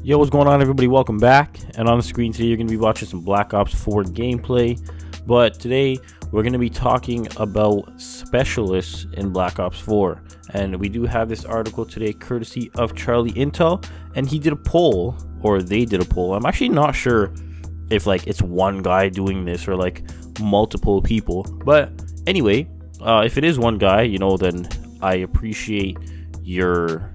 Yo, what's going on, everybody? Welcome back. And on the screen today, you're going to be watching some Black Ops 4 gameplay. But today, we're going to be talking about specialists in Black Ops 4. And we do have this article today, courtesy of Charlie Intel. And he did a poll, or they did a poll. I'm actually not sure if it's one guy doing this or multiple people. But anyway, if it is one guy, then I appreciate your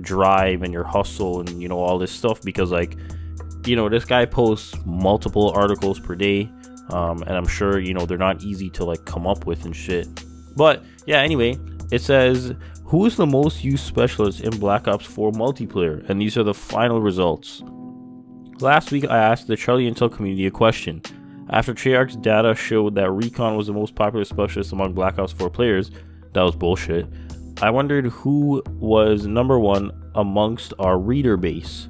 drive and your hustle and all this stuff, because this guy posts multiple articles per day, and I'm sure they're not easy to come up with and shit. But yeah, anyway, it says, who is the most used specialist in Black Ops 4 multiplayer? And these are the final results. Last week I asked the Charlie Intel community a question. After Treyarch's data showed that Recon was the most popular specialist among Black Ops 4 players, that was bullshit. I wondered who was number one amongst our reader base.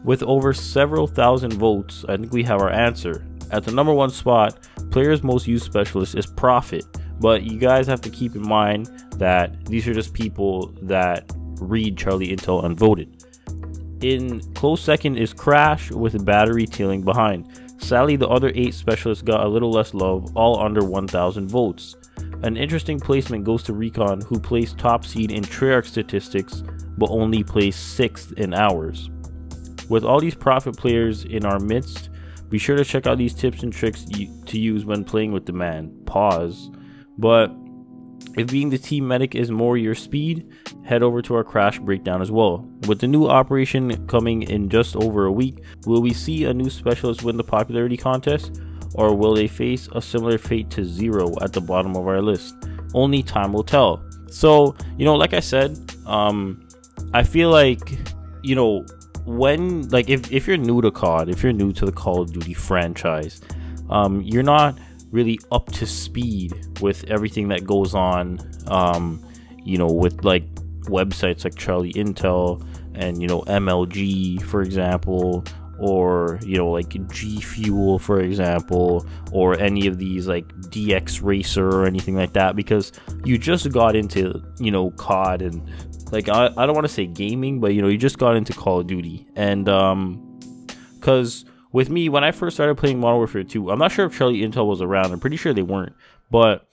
With over several thousand votes, I think we have our answer. At the number one spot, players' most used specialist is Prophet, but you guys have to keep in mind that these are just people that read Charlie Intel and voted. In close second is Crash, with Battery tailing behind. Sadly, the other 8 specialists got a little less love, all under 1,000 votes. An interesting placement goes to Recon, who placed top seed in Treyarch statistics, but only placed 6th in ours. With all these Prophet players in our midst, be sure to check out these tips and tricks to use when playing with the man. Pause. But if being the team medic is more your speed, head over to our Crash breakdown as well. With the new operation coming in just over a week, will we see a new specialist win the popularity contest? Or will they face a similar fate to Zero at the bottom of our list? Only time will tell. So, like I said, I feel when, if you're new to COD, if you're new to the Call of Duty franchise, you're not really up to speed with everything that goes on, with websites like Charlie Intel and, MLG, for example, or G Fuel, for example, or any of these DX Racer or anything like that, because you just got into COD and I don't want to say gaming, but you just got into Call of Duty. And because with me, when I first started playing Modern Warfare 2, I'm not sure if Charlie Intel was around. I'm pretty sure they weren't, but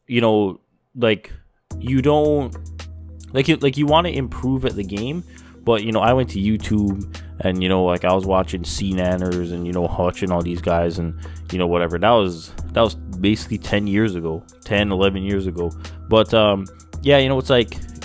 you don't you want to improve at the game. But I went to YouTube and I was watching CNanners and watching all these guys and whatever. That was basically 10 years ago, 11 years ago. But yeah, it's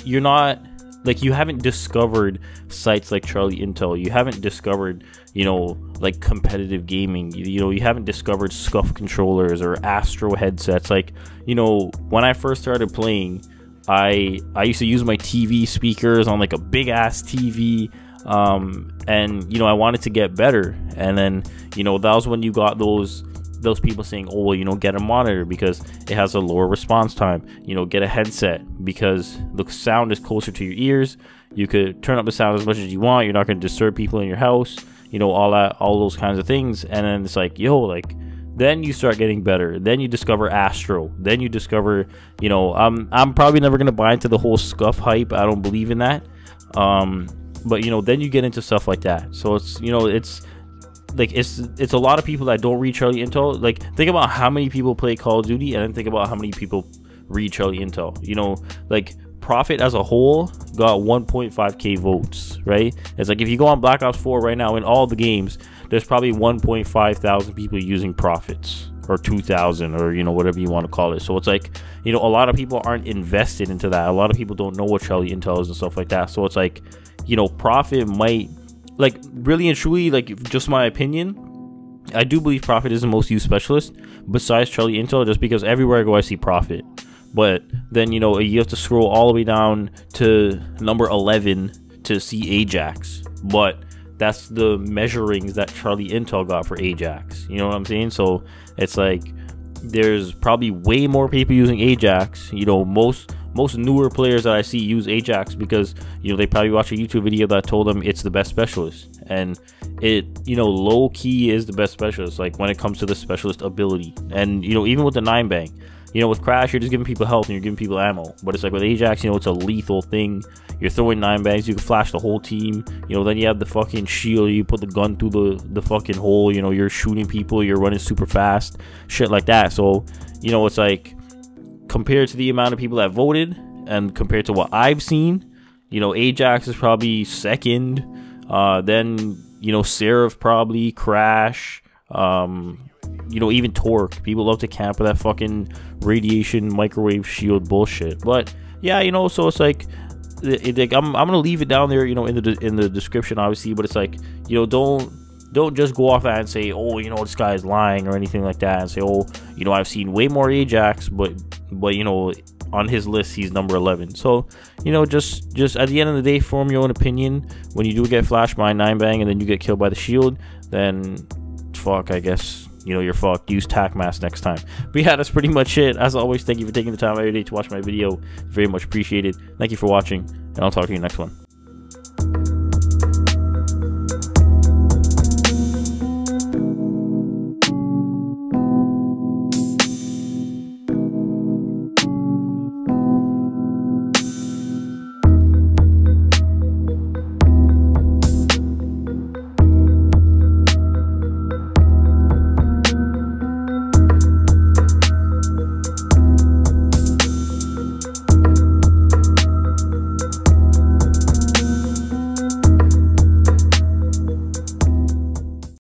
you're not you haven't discovered sites like Charlie Intel. You haven't discovered competitive gaming. You haven't discovered SCUF controllers or Astro headsets. When I first started playing, I used to use my TV speakers on a big ass TV, and I wanted to get better. And then that was when you got those people saying, oh well, get a monitor because it has a lower response time. Get a headset because the sound is closer to your ears. You could turn up the sound as much as you want. You're not going to disturb people in your house. All those kinds of things. And then it's then you start getting better. Then you discover Astro. Then you discover, I'm probably never going to buy into the whole SCUF hype. I don't believe in that. But, then you get into stuff like that. So it's, it's a lot of people that don't read Charlie Intel. Think about how many people play Call of Duty and then think about how many people read Charlie Intel. Prophet as a whole got 1.5k votes, right? It's if you go on Black Ops 4 right now in all the games, there's probably 1.5 thousand people using Prophets, or 2,000, or whatever you want to call it. So it's a lot of people aren't invested into that. A lot of people don't know what Charlie Intel is and stuff like that. So it's Prophet might really and truly, just my opinion, I do believe Prophet is the most used specialist besides Charlie Intel, just because everywhere I go I see Prophet. But then you have to scroll all the way down to number 11 to see Ajax, but that's the measurings that Charlie Intel got for Ajax. You know what I'm saying? So it's there's probably way more people using Ajax. Most newer players that I see use Ajax because they probably watch a YouTube video that told them it's the best specialist, and it low key is the best specialist when it comes to the specialist ability. And even with the 9 bang, You know, with Crash, you're just giving people health and you're giving people ammo. But it's like with Ajax, you know, it's a lethal thing. You're throwing 9 bangs, you can flash the whole team. You know, then you have the fucking shield, you put the gun through the fucking hole. You know, you're shooting people, you're running super fast, shit like that. So, you know, it's like, compared to the amount of people that voted and compared to what I've seen, you know, Ajax is probably second. Then, you know, Seraph probably, Crash, you know, even Torque. People love to camp with that fucking radiation microwave shield bullshit. But yeah, you know, so it's like, I'm gonna leave it down there, you know, in the description, obviously. But it's like, you know, don't just go off that and say, oh, you know, this guy is lying or anything like that, and say, oh, you know, I've seen way more Ajax, but you know, on his list he's number 11. So, you know, just at the end of the day, form your own opinion. When you do get flashed by a 9 bang and then you get killed by the shield, then fuck, I guess, you know, you're fucked. Use tac mask next time. But yeah, that's pretty much it. As always, thank you for taking the time every day to watch my video. Very much appreciated. Thank you for watching, and I'll talk to you next one.